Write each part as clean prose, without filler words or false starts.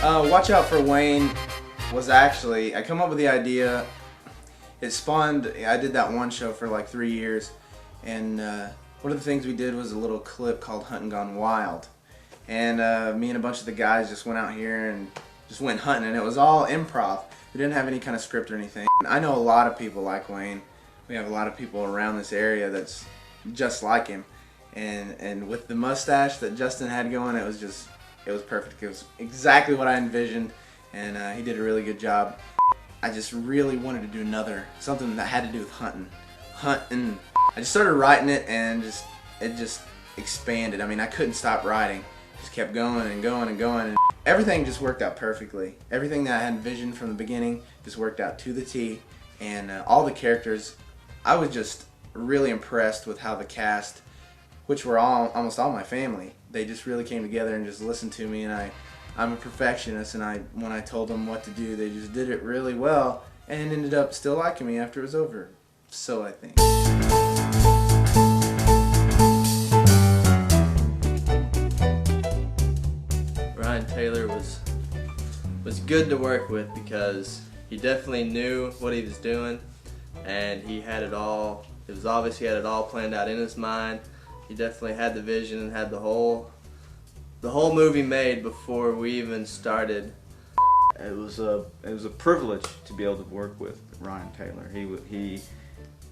Watch Out for Wayne was actually, I come up with the idea, it spawned, I did that one show for like 3 years, and one of the things we did was a little clip called Hunting Gone Wild. And me and a bunch of the guys just went out here and just went hunting, and it was all improv. We didn't have any kind of script or anything. I know a lot of people like Wayne. We have a lot of people around this area that's just like him. And with the mustache that Justin had going, it was perfect. It was exactly what I envisioned, and he did a really good job. I just really wanted to do something that had to do with hunting. I just started writing it, and it just expanded. I mean, I couldn't stop writing. Just kept going and going and going, and everything just worked out perfectly. Everything that I had envisioned from the beginning just worked out to the T, and all the characters, I was just really impressed with how the cast, which were almost all my family, they just really came together and just listened to me. And I'm a perfectionist, and when I told them what to do, they just did it really well, and ended up still liking me after it was over. So I think. Ryan Taylor was good to work with because he definitely knew what he was doing, and he had it all. It was obvious he had it all planned out in his mind. He definitely had the vision and had the whole movie made before we even started. It was a privilege to be able to work with Ryan Taylor. He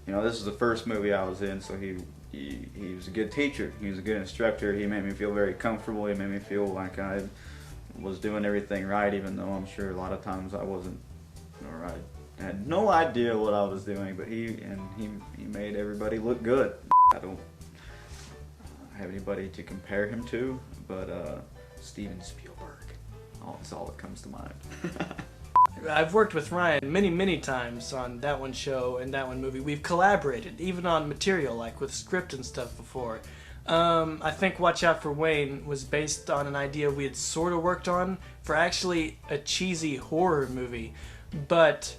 you know, this is the first movie I was in, so he was a good teacher. He was a good instructor. He made me feel very comfortable. He made me feel like I was doing everything right, even though I'm sure a lot of times I wasn't, or I had no idea what I was doing. But he made everybody look good. I don't have anybody to compare him to, but Steven Spielberg. That's all that comes to mind. I've worked with Ryan many times on that one show and that one movie. We've collaborated, even on material, like with script and stuff before. I think Watch Out for Wayne was based on an idea we had sort of worked on for actually a cheesy horror movie. But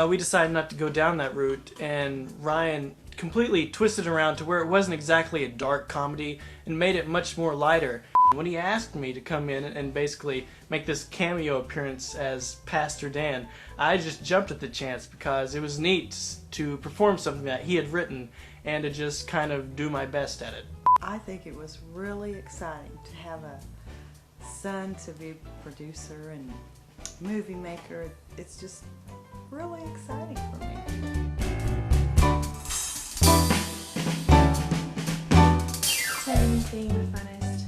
we decided not to go down that route, and Ryan completely twisted around to where it wasn't exactly a dark comedy and made it much more lighter. When he asked me to come in and basically make this cameo appearance as Pastor Dan, I just jumped at the chance because it was neat to perform something that he had written and to just kind of do my best at it. I think it was really exciting to have a son to be producer and movie maker. It's just really exciting for me. Being the funnest,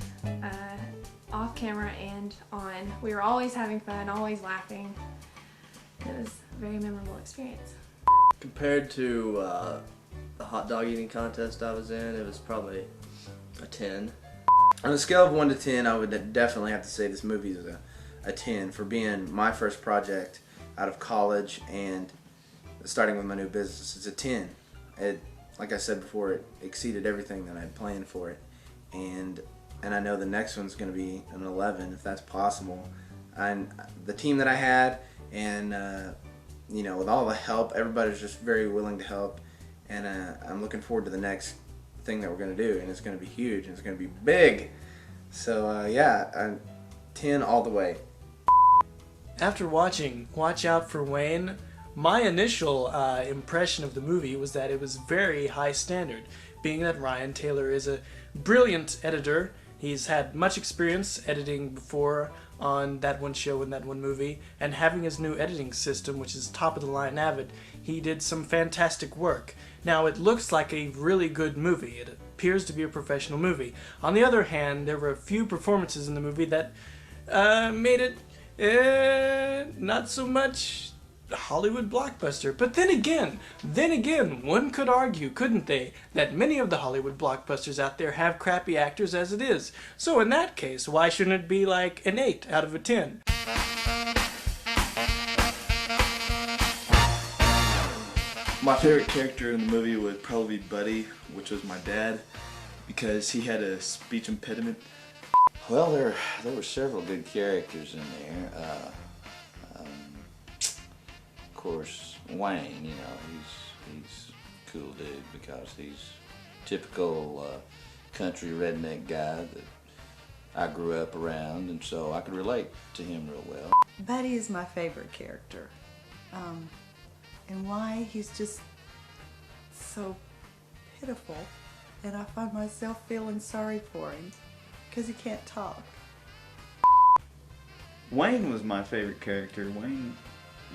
off camera and on. We were always having fun, always laughing. It was a very memorable experience. Compared to the hot dog eating contest I was in, it was probably a 10. On a scale of 1 to 10, I would definitely have to say this movie is a 10 for being my first project out of college and starting with my new business. It's a 10. Like I said before, it exceeded everything that I had planned for it. And I know the next one's going to be an 11 if that's possible. And the team that I had, and you know, with all the help, everybody's just very willing to help. And I'm looking forward to the next thing that we're going to do, and it's going to be huge and it's going to be big. So yeah, 10 all the way. After watching Watch Out for Wayne, my initial impression of the movie was that it was very high standard, being that Ryan Taylor is a brilliant editor. He's had much experience editing before on that one show and that one movie, and having his new editing system, which is top of the line Avid, he did some fantastic work. Now, it looks like a really good movie. It appears to be a professional movie. On the other hand, there were a few performances in the movie that made it not so much Hollywood blockbuster. But then again, one could argue, couldn't they, that many of the Hollywood blockbusters out there have crappy actors as it is. So in that case, why shouldn't it be like an 8 out of a 10? My favorite character in the movie would probably be Buddy, which was my dad, because he had a speech impediment. Well, there were several good characters in there. Of course, Wayne, you know, he's a cool dude because he's typical country redneck guy that I grew up around, and so I could relate to him real well. Buddy is my favorite character. And why? He's just so pitiful, and I find myself feeling sorry for him because he can't talk. Wayne was my favorite character. Wayne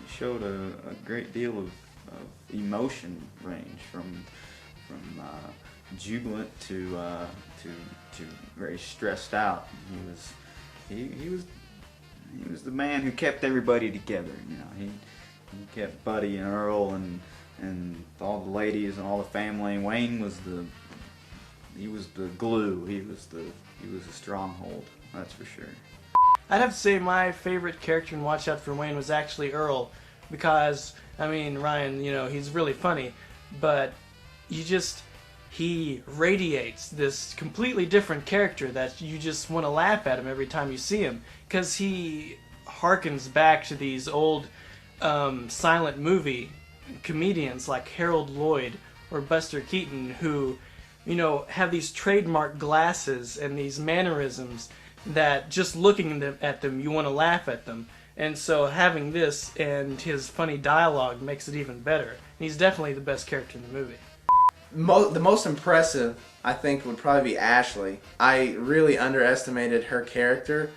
showed a great deal of emotion range from jubilant to very stressed out. He was the man who kept everybody together. You know, he kept Buddy and Earl and all the ladies and all the family. Wayne was the glue. He was a stronghold. That's for sure. I'd have to say my favorite character in Watch Out for Wayne was actually Earl, because, I mean, Ryan, you know, he's really funny, but he radiates this completely different character that you just want to laugh at him every time you see him, because he harkens back to these old silent movie comedians like Harold Lloyd or Buster Keaton, who, you know, have these trademark glasses and these mannerisms that just looking at them, you want to laugh at them. And so having this and his funny dialogue makes it even better. He's definitely the best character in the movie. The most impressive, I think, would probably be Ashley. I really underestimated her character,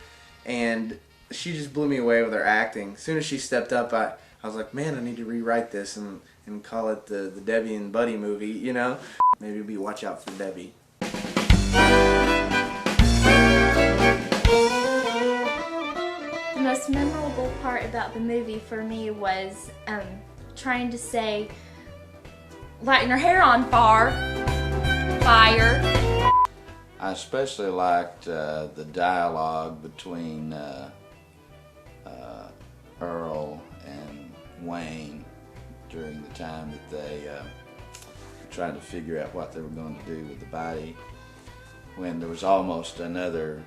and she just blew me away with her acting. As soon as she stepped up, I was like, man, I need to rewrite this and call it the Debbie and Buddy movie, you know? Maybe it'll be Watch Out for Debbie. The most memorable part about the movie for me was trying to say, lighting her hair on fire. I especially liked the dialogue between Earl and Wayne during the time that they tried to figure out what they were going to do with the body, when there was almost another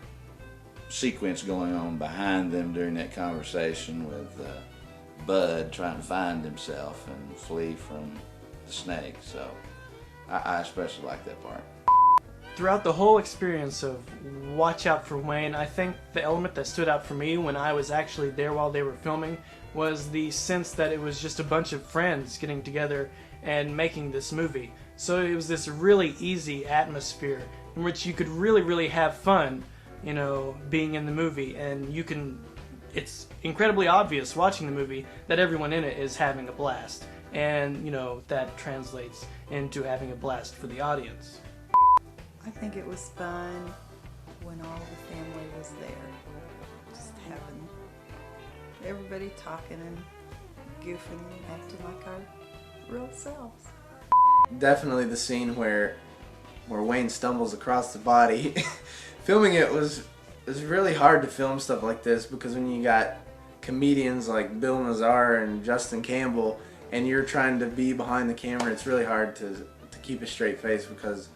sequence going on behind them during that conversation with Bud trying to find himself and flee from the snake. So I especially like that part. Throughout the whole experience of Watch Out for Wayne, I think the element that stood out for me when I was actually there while they were filming was the sense that it was just a bunch of friends getting together and making this movie. So it was this really easy atmosphere in which you could really have fun, you know, being in the movie, and it's incredibly obvious watching the movie that everyone in it is having a blast, and, you know, that translates into having a blast for the audience. I think it was fun when all the family was there, just having everybody talking and goofing and acting like our real selves. Definitely the scene where Wayne stumbles across the body. Filming it was really hard to film stuff like this, because when you got comedians like Bill Nazar and Justin Campbell and you're trying to be behind the camera, it's really hard to keep a straight face, because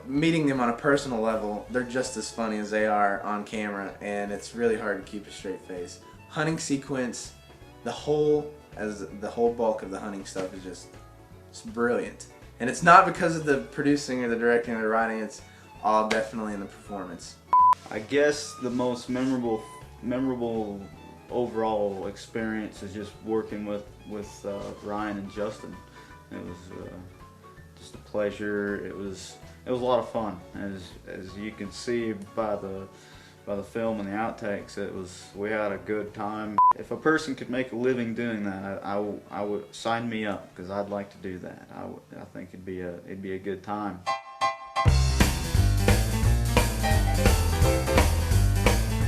meeting them on a personal level, they're just as funny as they are on camera, and it's really hard to keep a straight face. Hunting sequence, the whole bulk of the hunting stuff is it's brilliant. And it's not because of the producing or the directing or the writing, it's all definitely in the performance. I guess the most memorable overall experience is just working with Ryan and Justin. It was just a pleasure. It was a lot of fun. As you can see by the film and the outtakes, we had a good time. If a person could make a living doing that, I would sign me up, because I'd like to do that. I think it'd be a good time.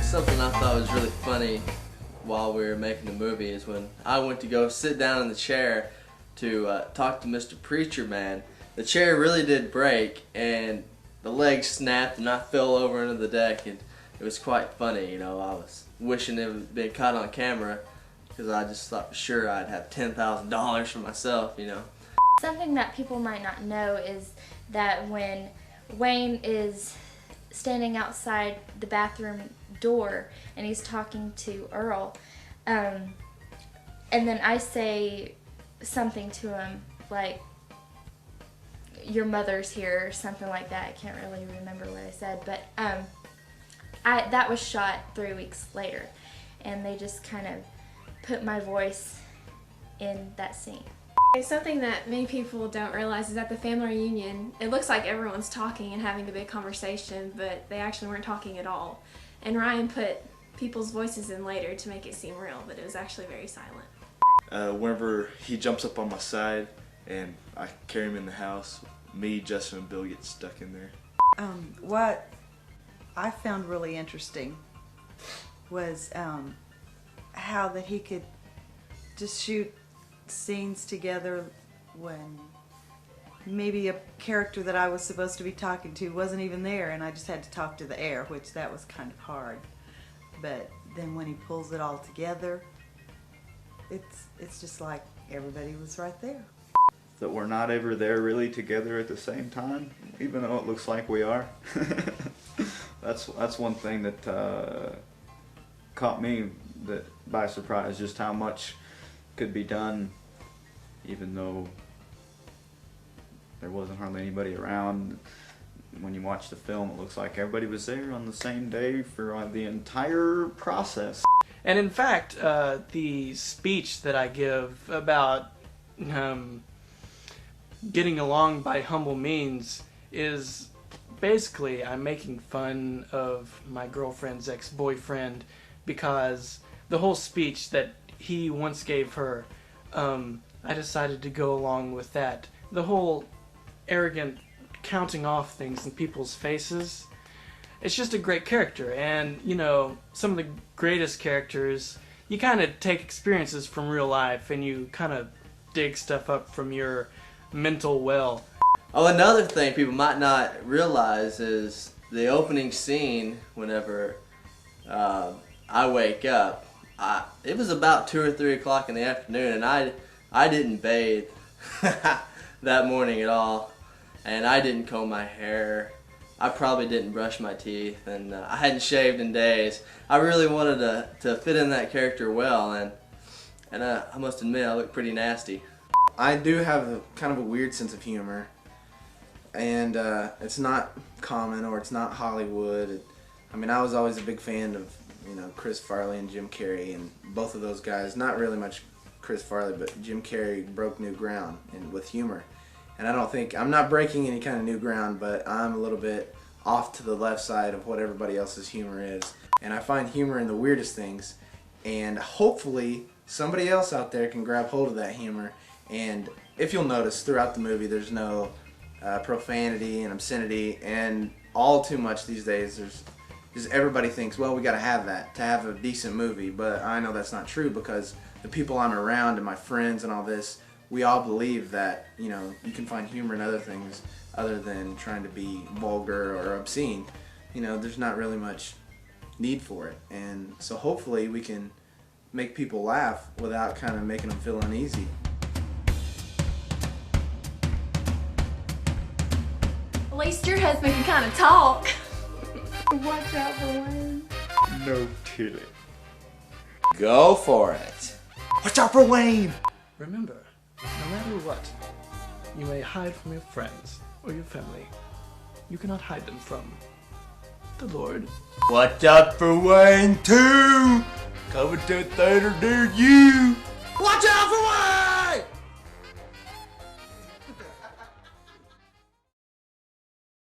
Something I thought was really funny while we were making the movie is when I went to go sit down in the chair to talk to Mr. Preacher Man. The chair really did break, and the leg snapped, and I fell over into the deck, and it was quite funny. You know, I was wishing it had been caught on camera, because I just thought for sure I'd have $10,000 for myself, you know. Something that people might not know is that when Wayne is standing outside the bathroom door and he's talking to Earl, and then I say something to him like, "Your mother's here," or something like that. I can't really remember what I said, but that was shot 3 weeks later, and they just kind of put my voice in that scene. Something that many people don't realize is at the family reunion, it looks like everyone's talking and having a big conversation, but they actually weren't talking at all. And Ryan put people's voices in later to make it seem real, but it was actually very silent. Whenever he jumps up on my side and I carry him in the house, me, Justin, and Bill get stuck in there. What I found really interesting was how that he could just shoot scenes together when maybe a character that I was supposed to be talking to wasn't even there, and I just had to talk to the air, which that was kind of hard. But then when he pulls it all together, it's just like everybody was right there. That we're not ever there really together at the same time, even though it looks like we are. That's one thing that caught me by surprise, just how much could be done even though there wasn't hardly anybody around. When you watch the film, it looks like everybody was there on the same day for the entire process. And in fact, the speech that I give about getting along by humble means is basically I'm making fun of my girlfriend's ex-boyfriend, because the whole speech that he once gave her, I decided to go along with that. The whole arrogant counting off things in people's faces. It's just a great character, and you know, some of the greatest characters, you kind of take experiences from real life and you kind of dig stuff up from your mental well. Oh, another thing people might not realize is the opening scene. Whenever I wake up, it was about 2 or 3 o'clock in the afternoon, and I didn't bathe that morning at all, and I didn't comb my hair. I probably didn't brush my teeth, and I hadn't shaved in days. I really wanted to fit in that character well, and I must admit I look pretty nasty. I do have kind of a weird sense of humor, and it's not common, or it's not Hollywood. I mean, I was always a big fan of, you know, Chris Farley and Jim Carrey, and both of those guys, not really much Chris Farley, but Jim Carrey broke new ground with humor. And I don't think, I'm not breaking any kind of new ground, but I'm a little bit off to the left side of what everybody else's humor is. And I find humor in the weirdest things, and hopefully somebody else out there can grab hold of that humor. And if you'll notice, throughout the movie there's no profanity and obscenity, and all too much these days. There's just, everybody thinks, well, we gotta have that to have a decent movie, but I know that's not true, because the people I'm around and my friends and all this, we all believe that, you know, you can find humor in other things other than trying to be vulgar or obscene. You know, there's not really much need for it, and so hopefully we can make people laugh without kind of making them feel uneasy. At least your husband can kind of talk. Watch out for Wayne. No kidding. Go for it. Watch out for Wayne! Remember, no matter what, you may hide from your friends or your family, you cannot hide them from the Lord. Watch out for Wayne too! Coming to a theater near you! Watch out for Wayne!